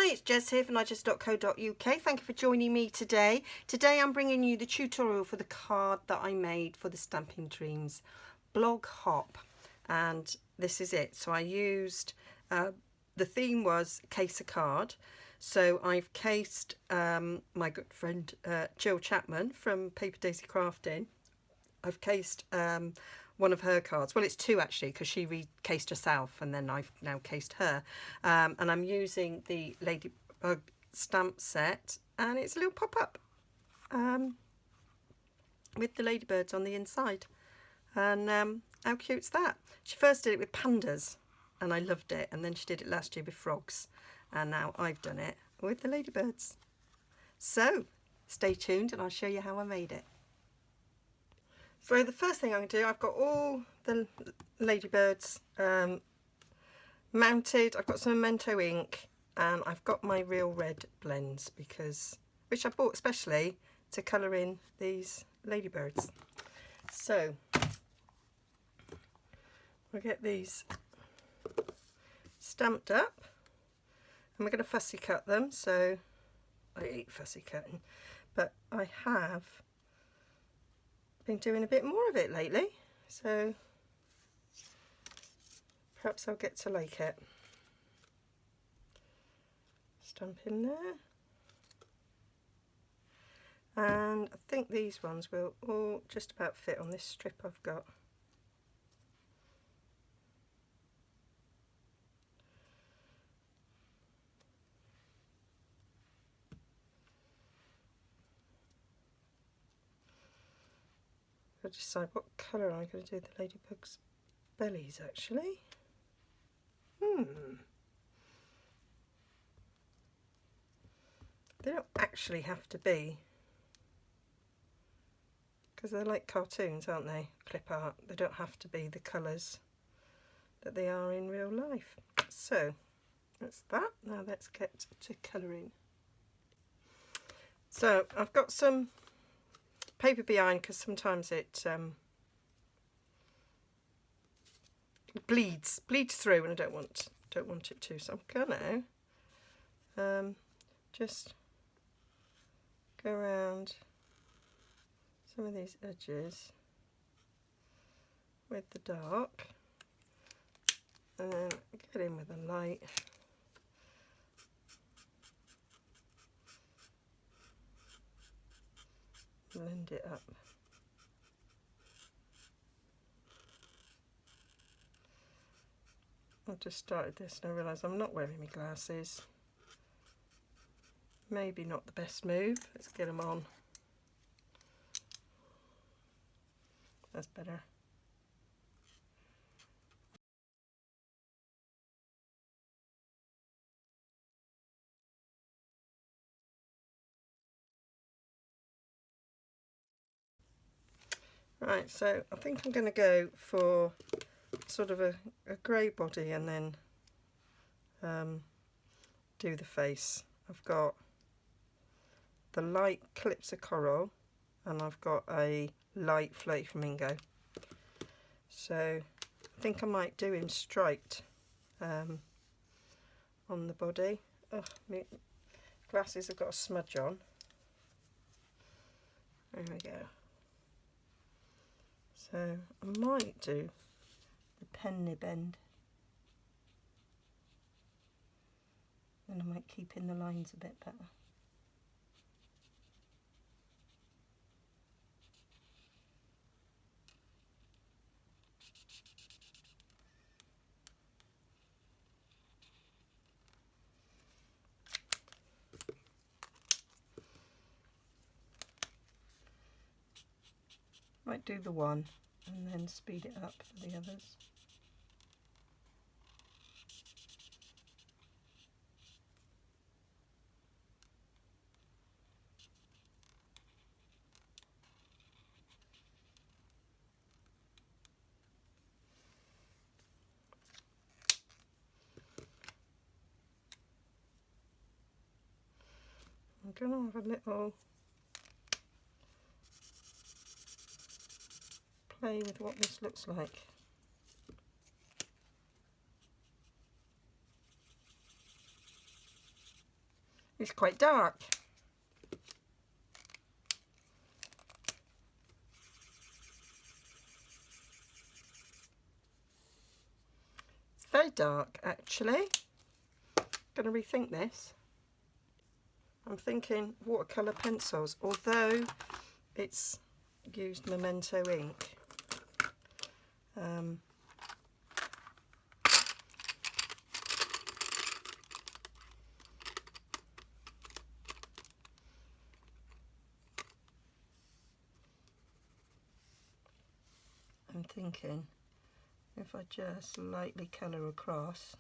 Hi, it's Jess here from Nigezza.co.uk. Thank you for joining me today. Today I'm bringing you the tutorial for the card that I made for the Stampin' Dreams blog hop, and this is it. So I used, the theme was case a card, so I've cased my good friend Jill Chapman from Paper Daisy Crafting. I've cased one of her cards. Well, it's two actually, because she recased herself and then I've now cased her. And I'm using the Ladybug stamp set, and it's a little pop-up with the ladybirds on the inside. And how cute's that? She first did it with pandas and I loved it, and then she did it last year with frogs, and now I've done it with the ladybirds. So stay tuned and I'll show you how I made it. So the first thing I'm going to do, I've got all the ladybirds mounted. I've got some Memento ink, and I've got my Real Red blends, which I bought especially to colour in these ladybirds. So we'll get these stamped up, and we're going to fussy cut them. So I hate fussy cutting, but I have been doing a bit more of it lately, so perhaps I'll get to like it. Stamp in there, and I think these ones will all just about fit on this strip I've got. I'll decide what colour I'm going to do the ladybug's bellies actually. They don't actually have to be, because they're like cartoons, aren't they? Clip art. They don't have to be the colours that they are in real life. So that's that. Now let's get to colouring. So I've got some paper behind, because sometimes it bleeds through, and I don't want it to. So I'm gonna just go around some of these edges with the dark, and then get in with the light. Blend it up. I've just started this and I realise I'm not wearing my glasses. Maybe not the best move. Let's get them on. That's better. Right, so I think I'm going to go for sort of a grey body, and then do the face. I've got the light Calypso Coral, and I've got a light Floaty Flamingo. So I think I might do him striped on the body. Oh, my glasses have got a smudge on. There we go. So I might do the penny bend, and I might keep in the lines a bit better. Might do the one and then speed it up for the others. I'm going to have a little play with what this looks like. It's quite dark. It's very dark, actually. Going to rethink this. I'm thinking watercolour pencils, although it's used Memento ink. I'm thinking if I just lightly colour across,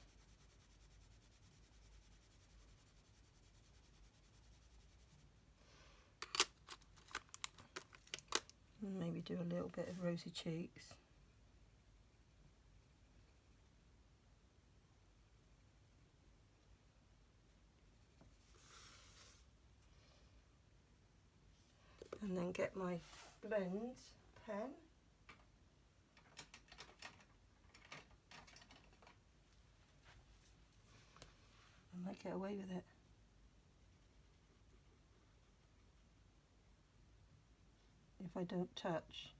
and maybe do a little bit of rosy cheeks. And then get my blends pen. I might get away with it. If I don't touch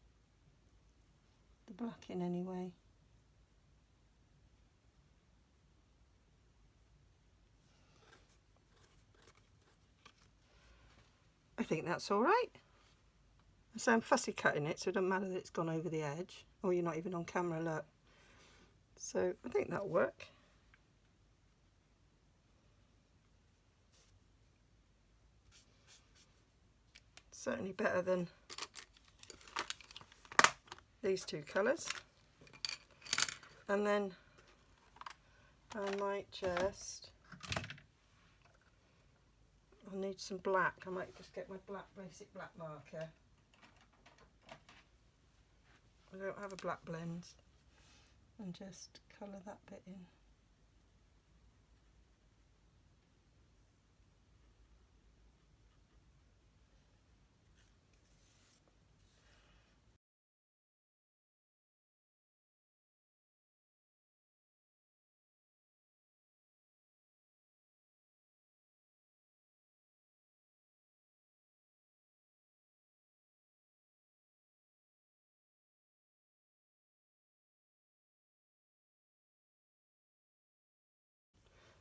the black in any way. I think that's all right. So I'm fussy cutting it, so it doesn't matter that it's gone over the edge, or you're not even on camera, look. So I think that'll work. Certainly better than these two colours. And then I might just, I'll need some black. I might just get my basic black marker. I don't have a black blend, and just colour that bit in.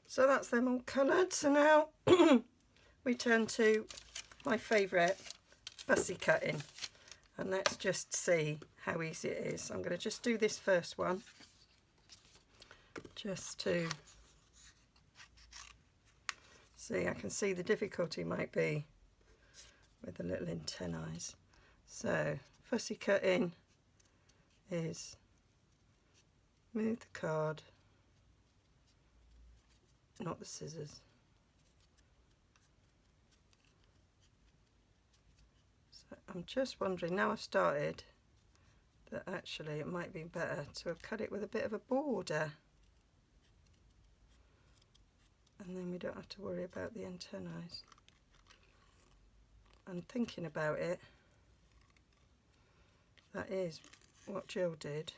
So that's them all coloured. So now we turn to my favourite, fussy cutting, and let's just see how easy it is. I'm going to just do this first one just to see. I can see the difficulty might be with the little antennae. So fussy cutting is move the card, not the scissors. So I'm just wondering, now I've started, that actually it might be better to have cut it with a bit of a border, and then we don't have to worry about the antennae. And thinking about it, that is what Jill did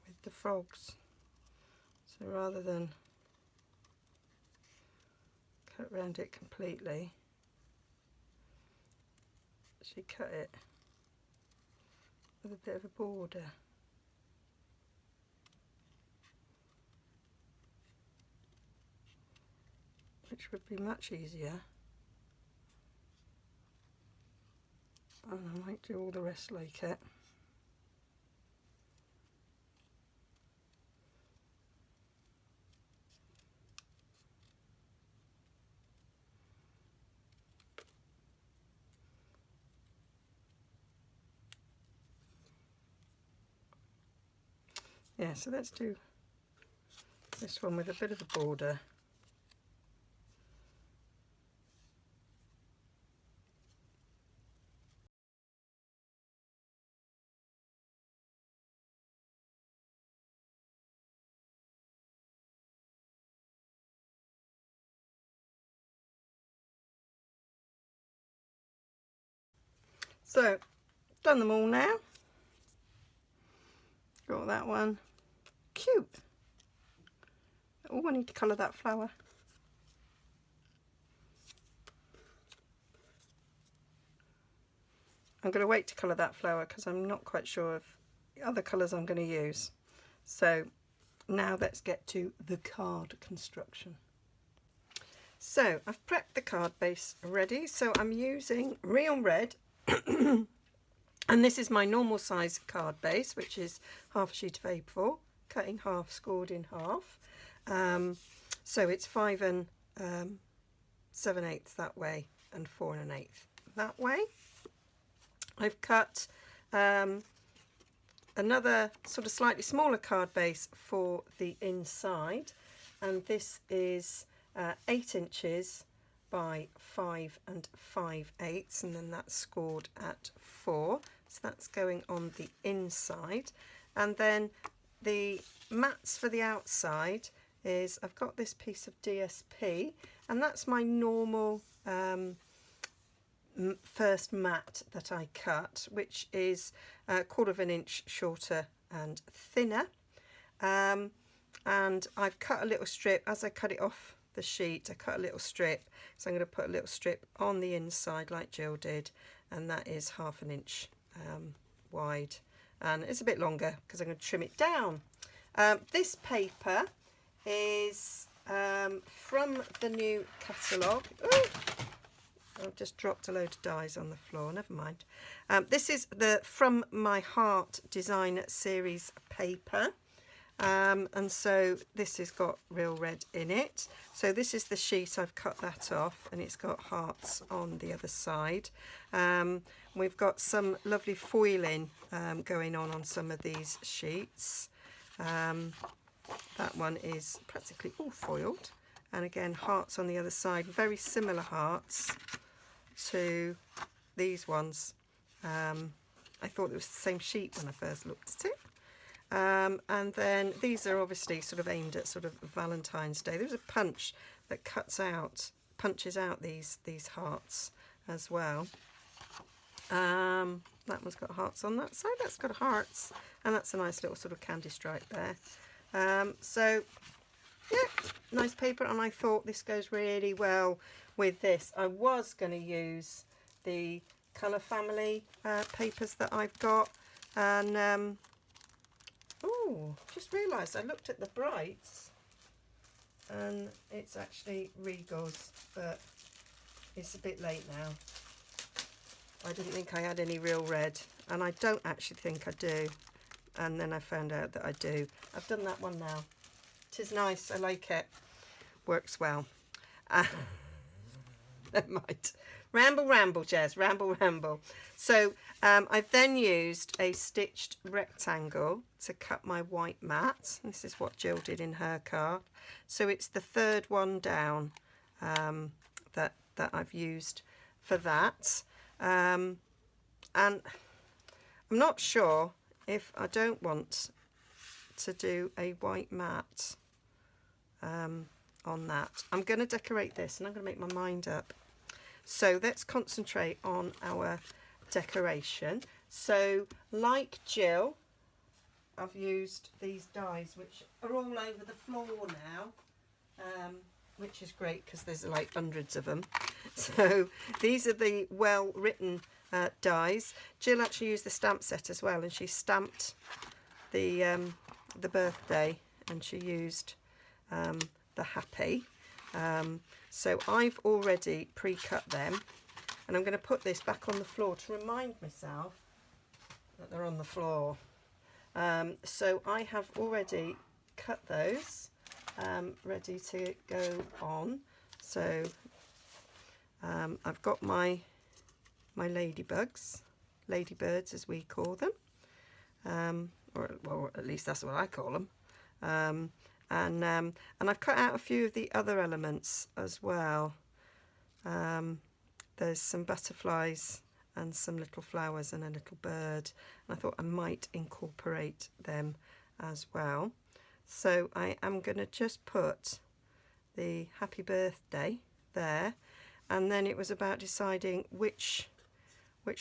with the frogs. So rather than cut around it completely, she cut it with a bit of a border. Which would be much easier. And I might do all the rest like it. Yeah, so let's do this one with a bit of a border. So, done them all now. Got that one. Cute. Oh, I need to colour that flower. I'm going to wait to colour that flower because I'm not quite sure of the other colours I'm going to use. So now let's get to the card construction. So I've prepped the card base ready. So I'm using real red and this is my normal size card base, which is half a sheet of A4, cut in half, scored in half. So it's 5 and 7/8 that way and 4 1/8 that way. I've cut another sort of slightly smaller card base for the inside, and this is 8 inches by 5 5/8, and then that's scored at 4, so that's going on the inside. And then the mats for the outside is, I've got this piece of DSP, and that's my normal first mat that I cut, which is 1/4 of an inch shorter and thinner, and I've cut a little strip. As I cut it off the sheet, I cut a little strip, so I'm going to put a little strip on the inside like Jill did, and that is 1/2 an inch wide, and it's a bit longer because I'm going to trim it down. This paper is from the new catalogue. I've just dropped a load of dies on the floor, never mind. This is the From My Heart Design Series paper, and so this has got real red in it. So this is the sheet, I've cut that off, and it's got hearts on the other side. We've got some lovely foiling going on some of these sheets. That one is practically all foiled, and again hearts on the other side, very similar hearts to these ones. I thought it was the same sheet when I first looked at it. And then these are obviously sort of aimed at sort of Valentine's Day. There's a punch that punches out these hearts as well. That one's got hearts on that side, that's got hearts, and that's a nice little sort of candy stripe there. So yeah, nice paper, and I thought this goes really well with this. I was going to use the Colour Family papers that I've got, and oh, just realised I looked at the brights and it's actually Regal's, but it's a bit late now. I didn't think I had any real red, and I don't actually think I do, and then I found out that I do. I've done that one now. It is nice, I like it, works well. Never mind. Ramble, Jez, ramble. So I've then used a stitched rectangle to cut my white mat. This is what Jill did in her card. So it's the third one down that I've used for that. And I'm not sure if I don't want to do a white mat on that. I'm going to decorate this, and I'm going to make my mind up. So let's concentrate on our decoration. So like Jill, I've used these dies, which are all over the floor now, which is great because there's like hundreds of them. So these are the well written dies. Jill actually used the stamp set as well, and she stamped the birthday, and she used the happy. So I've already pre-cut them, and I'm going to put this back on the floor to remind myself that they're on the floor. So I have already cut those, ready to go on. So I've got my ladybirds as we call them, or well, at least that's what I call them. And I've cut out a few of the other elements as well. There's some butterflies and some little flowers and a little bird, and I thought I might incorporate them as well. So I am going to just put the happy birthday there, and then it was about deciding which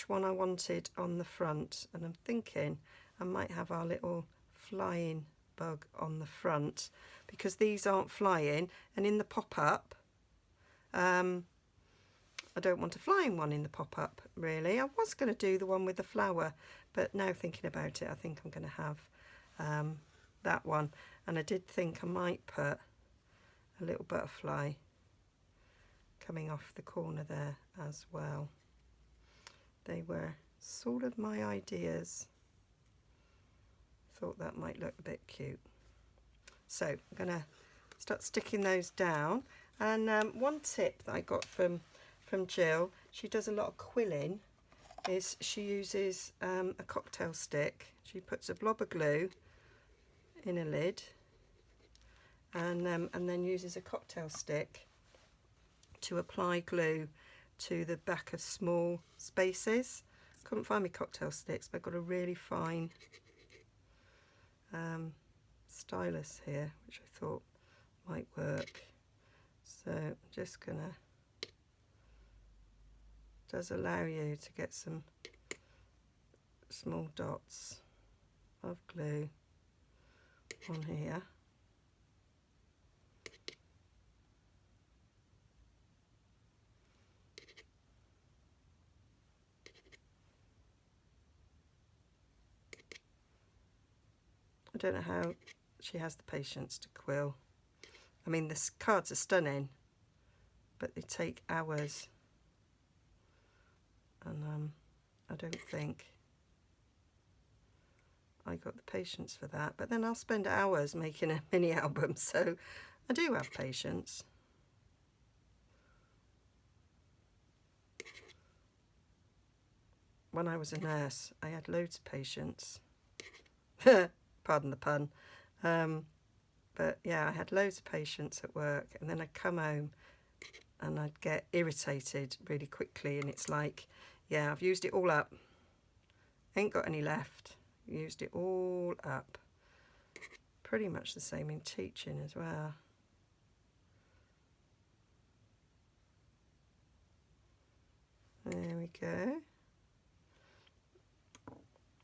one I wanted on the front, and I'm thinking I might have our little flying Ladybug on the front, because these aren't flying, and in the pop-up I don't want a flying one in the pop-up really. I was going to do the one with the flower, but now thinking about it I think I'm going to have that one. And I did think I might put a little butterfly coming off the corner there as well. They were sort of my ideas. Thought that might look a bit cute. So I'm going to start sticking those down. And one tip that I got from Jill, she does a lot of quilling, is she uses a cocktail stick. She puts a blob of glue in a lid and then uses a cocktail stick to apply glue to the back of small spaces. Couldn't find my cocktail sticks, but I've got a really fine stylus here, which I thought might work. So I'm just gonna, does allow you to get some small dots of glue on here. I don't know how she has the patience to quill. I mean, the cards are stunning, but they take hours, and I don't think I got the patience for that. But then I'll spend hours making a mini album, so I do have patience. When I was a nurse, I had loads of patience. Pardon the pun. But yeah, I had loads of patience at work, and then I'd come home and I'd get irritated really quickly, and it's like, yeah, I've used it all up. Ain't got any left. Used it all up. Pretty much the same in teaching as well. There we go.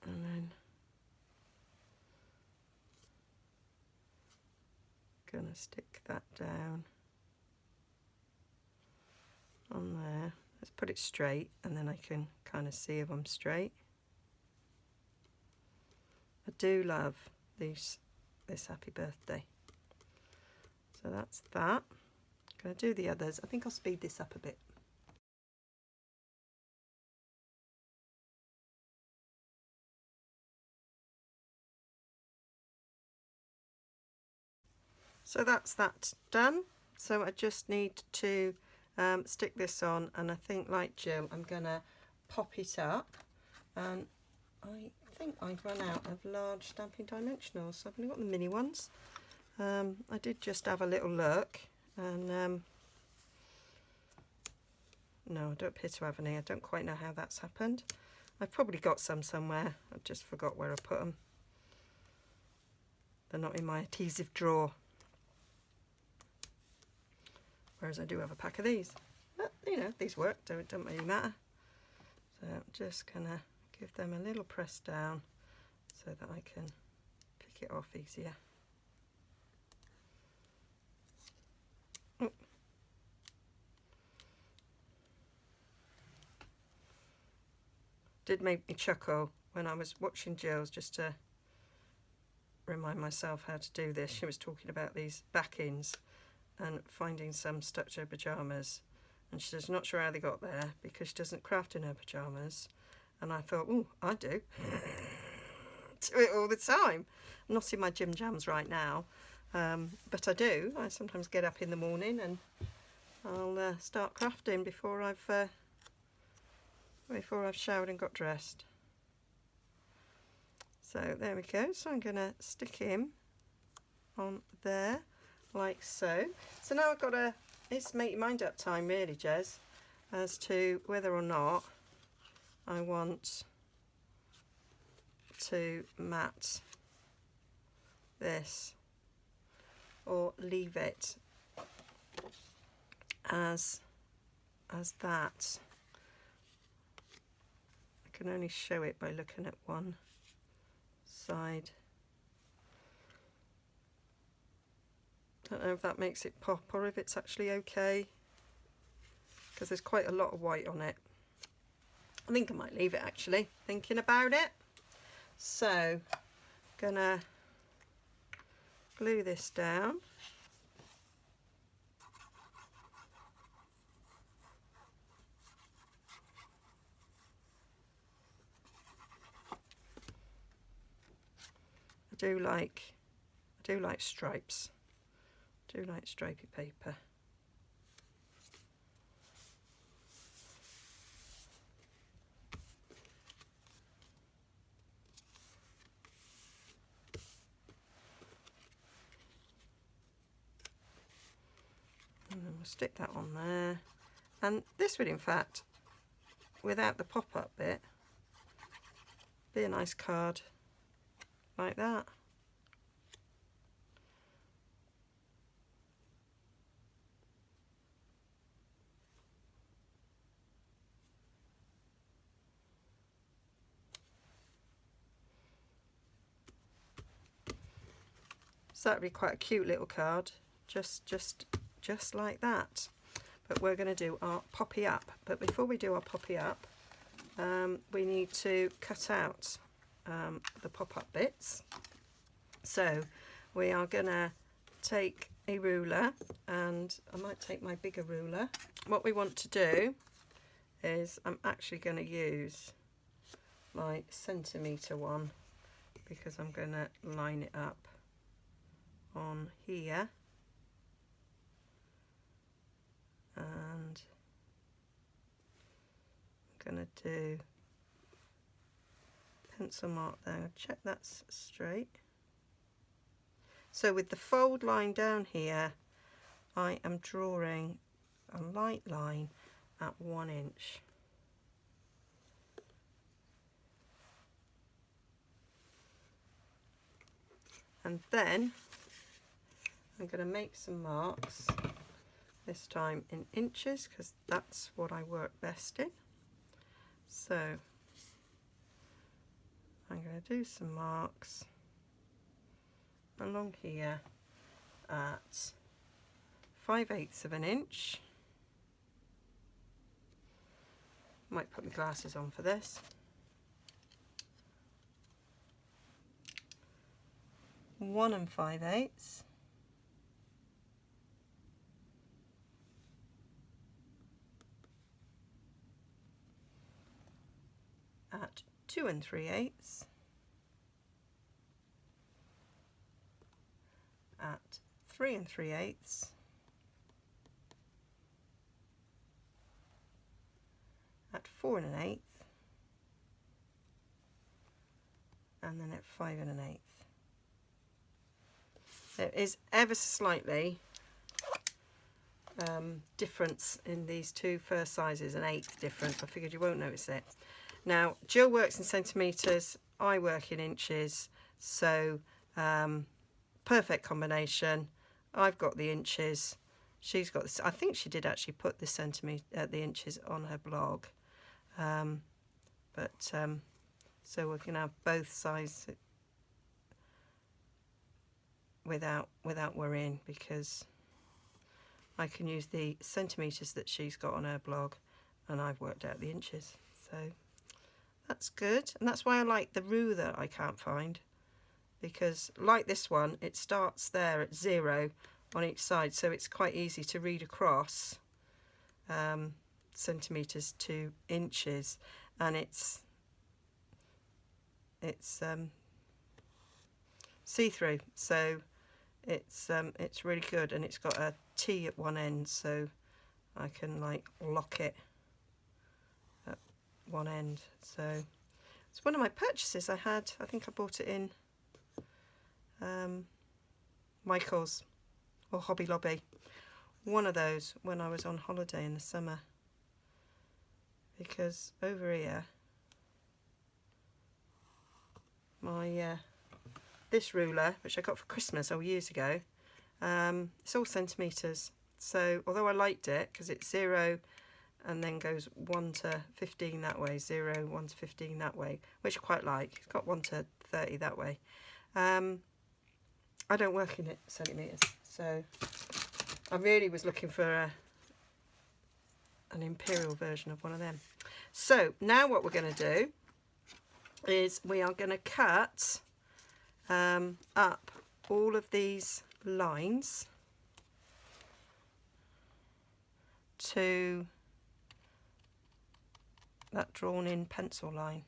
And then gonna stick that down on there. Let's put it straight, and then I can kind of see if I'm straight. I do love this happy birthday. So that's that. Gonna do the others. I think I'll speed this up a bit. So that's that done. So I just need to stick this on, and I think, like Jill, I'm gonna pop it up. And I think I've run out of large stamping dimensionals, so I've only got the mini ones. I did just have a little look, and no, I don't appear to have any. I don't quite know how that's happened. I've probably got some somewhere. I just forgot where I put them. They're not in my adhesive drawer. Whereas I do have a pack of these. But, you know, these work, so it doesn't really matter. So I'm just going to give them a little press down so that I can pick it off easier. Oh. Did make me chuckle when I was watching Jill's, just to remind myself how to do this. She was talking about these back-ins and finding some stuck to her pyjamas, and she's not sure how they got there because she doesn't craft in her pyjamas. And I thought, oh, I do. Do it all the time. Not in my gym jams right now, but I do. I sometimes get up in the morning and I'll start crafting before I've showered and got dressed. So there we go. So I'm going to stick him on there, like so. So now I've got it's make your mind up time really, Jez, as to whether or not I want to mat this or leave it as that. I can only show it by looking at one side Don't know if that makes it pop or if it's actually okay, because there's quite a lot of white on it. I think I might leave it actually, thinking about it. So, gonna glue this down. I do like stripes. I do like stripy paper. And then we'll stick that on there. And this would, in fact, without the pop-up bit, be a nice card like that. So that'd be quite a cute little card, just like that. But we're going to do our poppy up. But before we do our poppy up, we need to cut out the pop-up bits. So we are going to take a ruler, and I might take my bigger ruler. What we want to do is I'm actually going to use my centimetre one, because I'm going to line it up on here, and I'm going to do pencil mark there. Check that's straight. So with the fold line down here, I am drawing a light line at 1 inch. And then I'm going to make some marks, this time in inches, because that's what I work best in. So I'm going to do some marks along here at 5/8 of an inch. Might put my glasses on for this. 1 5/8. At 2 3/8, at 3 3/8, at 4 1/8, and then at 5 1/8. There is ever so slightly difference in these two first sizes, an 1/8 difference. I figured you won't notice it. Now, Jill works in centimetres, I work in inches, so perfect combination. I've got the inches, she's got this. I think she did actually put the the inches on her blog, so we can have both sides without worrying, because I can use the centimetres that she's got on her blog, and I've worked out the inches. So that's good, and that's why I like the ruler I can't find, because like this one, it starts there at 0 on each side, so it's quite easy to read across centimetres to inches, and it's see-through, so it's really good, and it's got a T at one end, so I can like lock it at one end. So it's one of my purchases I had. I think I bought it in Michael's or Hobby Lobby, one of those, when I was on holiday in the summer, because over here my this ruler, which I got for Christmas years ago, it's all centimetres. So although I liked it because it's 0 and then goes 1 to 15 that way, 0, 1 to 15 that way, which I quite like. It's got 1 to 30 that way. I don't work in it centimetres, So I really was looking for an imperial version of one of them. So now what we're going to do is we are going to cut up all of these lines to that drawn in pencil line,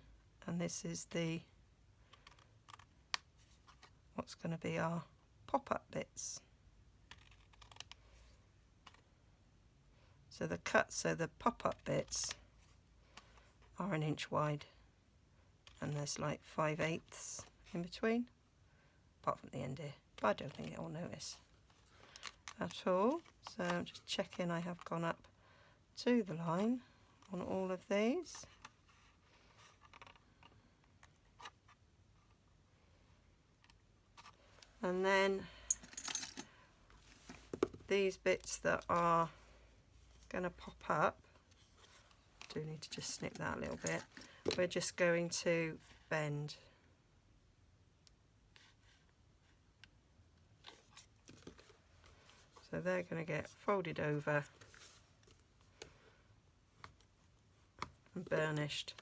and this is the what's going to be our pop-up bits. So the pop-up bits are 1 inch wide, and there's like 5/8 in between, apart from the end here, but I don't think it will notice at all. So I'm just checking I have gone up to the line on all of these. And then these bits that are going to pop up, do need to just snip that a little bit, we're just going to bend. So they're going to get folded over and burnished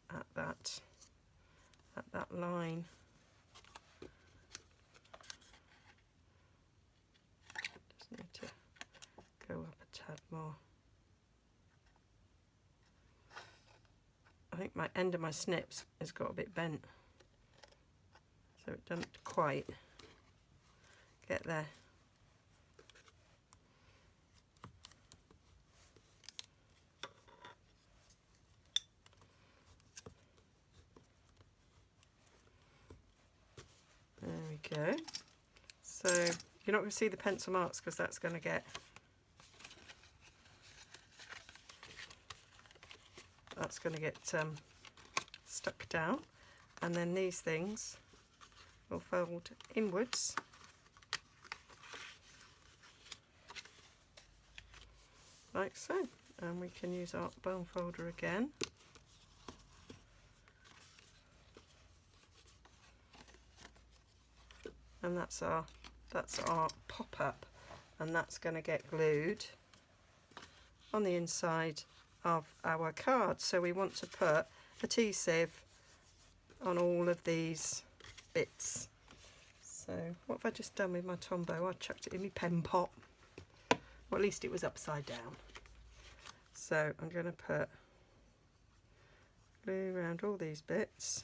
at that line. Just need to go up a tad more. I think my end of my snips has got a bit bent, so it doesn't quite get there. There we go. So you're not going to see the pencil marks because that's going to get stuck down, and then these things will fold inwards like so, and we can use our bone folder again. And that's our pop-up, and that's going to get glued on the inside of our card. So we want to put adhesive on all of these bits. So what have I just done with my Tombow? I chucked it in my pen pot, or at least it was upside down. So I'm going to put glue around all these bits.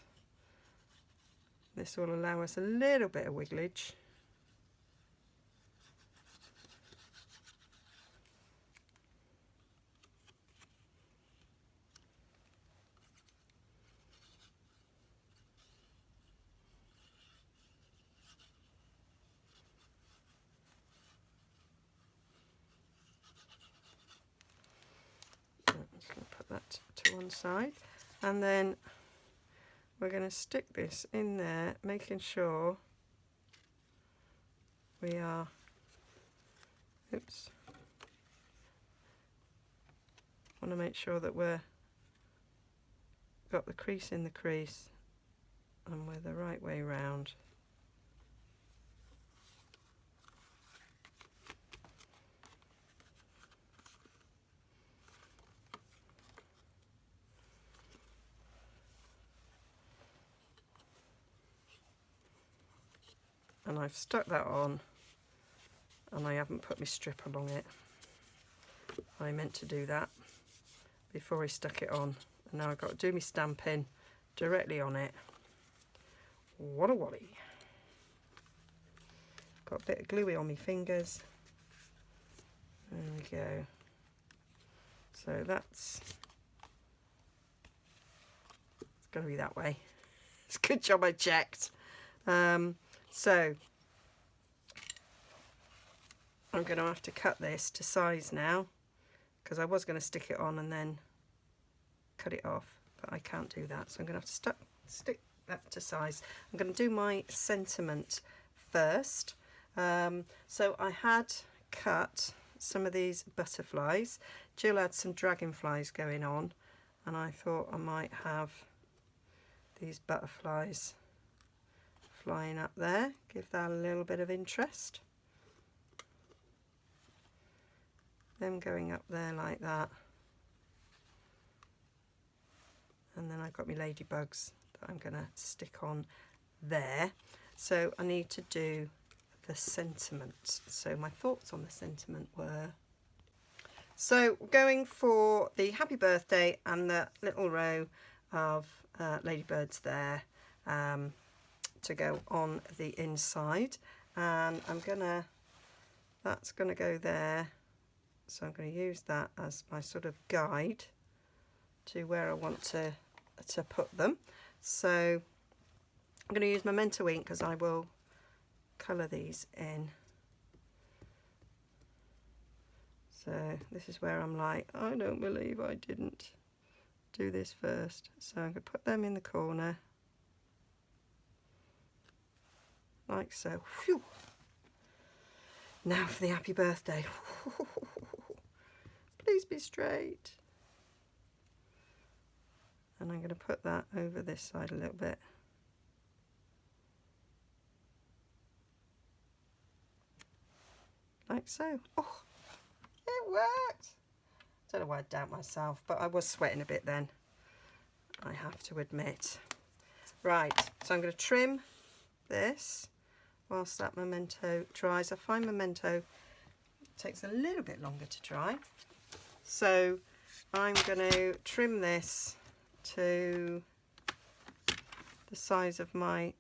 This will allow us a little bit of wigglage. I'm just going to put that to one side, and then we're going to stick this in there, making sure we are, want to make sure that we're got the crease in the crease and we're the right way round. And I've stuck that on, and I haven't put my strip along it. I meant to do that before I stuck it on, and now I've got to do my stamping directly on it. What a wally. Got a bit of gluey on my fingers. There we go. So it's going to be that way. It's a good job I checked. So I'm going to have to cut this to size now, because I was going to stick it on and then cut it off, but I can't do that, so I'm going to have to stick that to size. I'm going to do my sentiment first. So I had cut some of these butterflies. Jill had some dragonflies going on, and I thought I might have these butterflies flying up there, give that a little bit of interest. them going up there like that. And then I've got my ladybugs that I'm going to stick on there. So I need to do the sentiment. So my thoughts on the sentiment were, so going for the happy birthday and the little row of ladybirds there to go on the inside, and that's gonna go there, so I'm going to use that as my sort of guide to where I want to put them. So I'm going to use Memento ink because I will colour these in. So this is where I'm like, I don't believe I didn't do this first. So I'm going to put them in the corner, like so. Whew. Now for the happy birthday. Please be straight. And I'm going to put that over this side a little bit. Like so. Oh, it worked. Don't know why I doubt myself, but I was sweating a bit then, I have to admit. Right, so I'm going to trim this whilst that Memento dries. I find Memento takes a little bit longer to dry, so I'm going to trim this to the size of my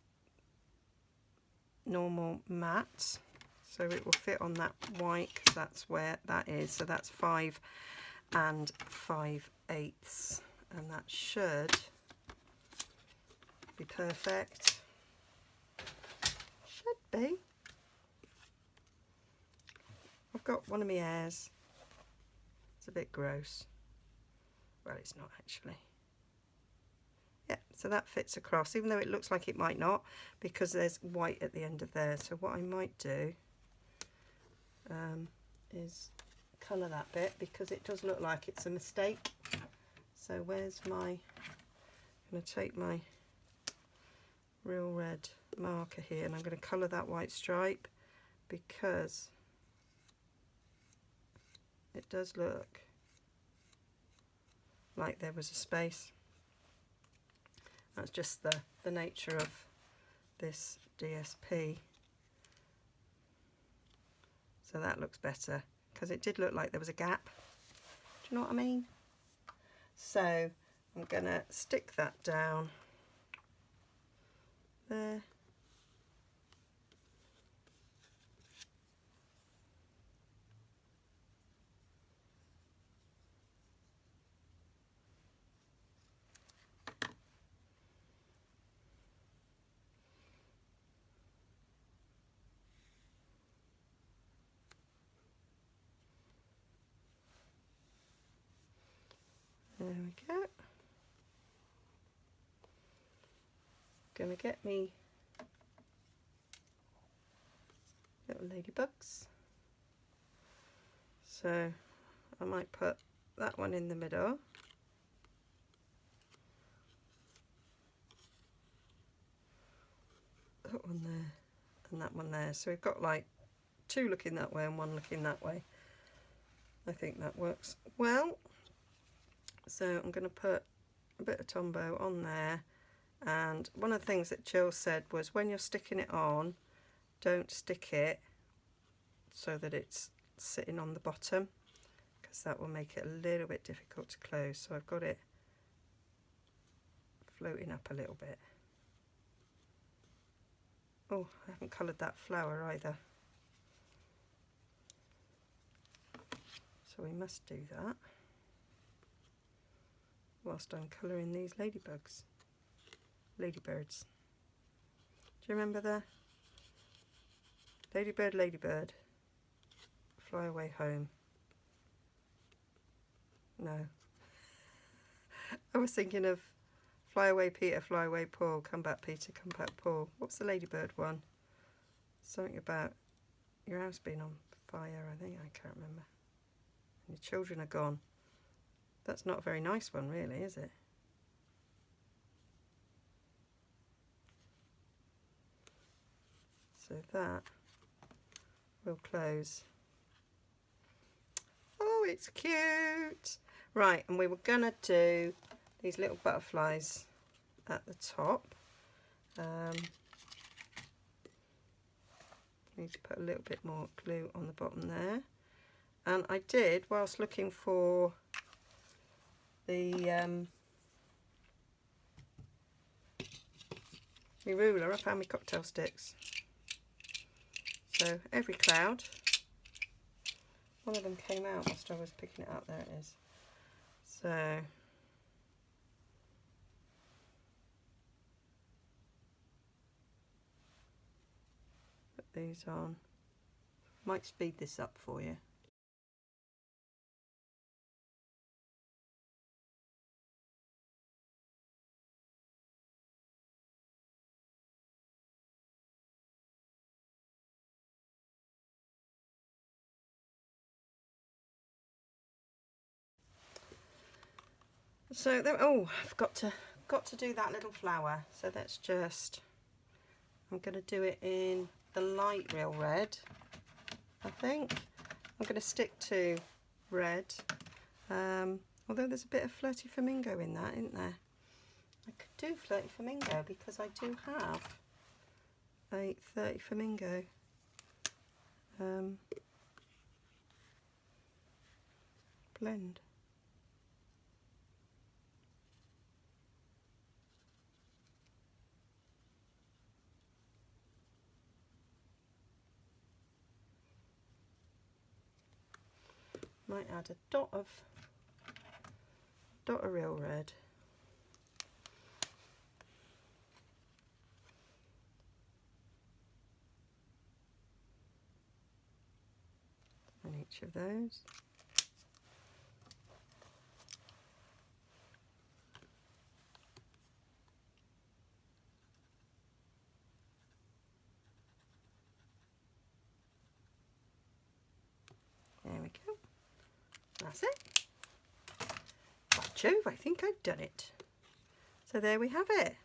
normal mat, so it will fit on that white, because that's where that is. So that's 5 5/8, and that should be perfect. Should be. I've got one of my hairs. It's a bit gross. Well, it's not actually. Yeah, so that fits across, even though it looks like it might not, because there's white at the end of there. So what I might do is colour that bit, because it does look like it's a mistake. So where's my, I'm going to take my real red marker here, and I'm going to colour that white stripe, because it does look like there was a space. That's just the nature of this DSP. So that looks better, because it did look like there was a gap. Do you know what I mean? So I'm going to stick that down there. There we go. Gonna get me little ladybugs. So I might put that one in the middle. That one there and that one there. So we've got like 2 looking that way and 1 looking that way. I think that works well. So I'm going to put a bit of Tombow on there, and one of the things that Jill said was, when you're sticking it on, don't stick it so that it's sitting on the bottom, because that will make it a little bit difficult to close. So I've got it floating up a little bit. Oh, I haven't coloured that flower either, so we must do that whilst I'm colouring these ladybirds. Do you remember the ladybird, fly away home? No. I was thinking of fly away Peter, fly away Paul, come back Peter, come back Paul. What's the ladybird one? Something about your house being on fire, I think. I can't remember. And your children are gone. That's not a very nice one, really, is it? So that will close. Oh, it's cute. Right, and we were gonna do these little butterflies at the top. Need to put a little bit more glue on the bottom there. And I did, whilst looking for the my ruler, I found my cocktail sticks. So every cloud, one of them came out whilst I was picking it up. There it is. So put these on. Might speed this up for you. So there, oh, I've got to do that little flower. So let's just, I'm going to do it in the light real red, I think. I'm going to stick to red, although there's a bit of Flirty Flamingo in that, isn't there? I could do Flirty Flamingo because I do have a 30 Flamingo. Blend. Might add a dot of real red. On each of those. There we go. That's it. By Jove, I think I've done it. So there we have it.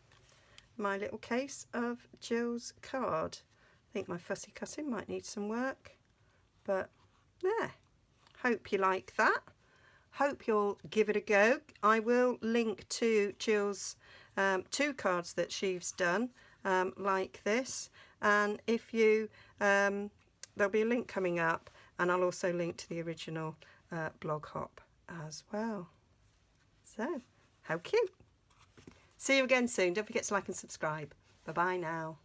My little case of Jill's card. I think my fussy cutting might need some work, but there. Hope you like that. Hope you'll give it a go. I will link to Jill's 2 cards that she's done like this, and if you there'll be a link coming up, and I'll also link to the original blog hop as well. So how cute. See you again soon. Don't forget to like and subscribe. Bye bye now.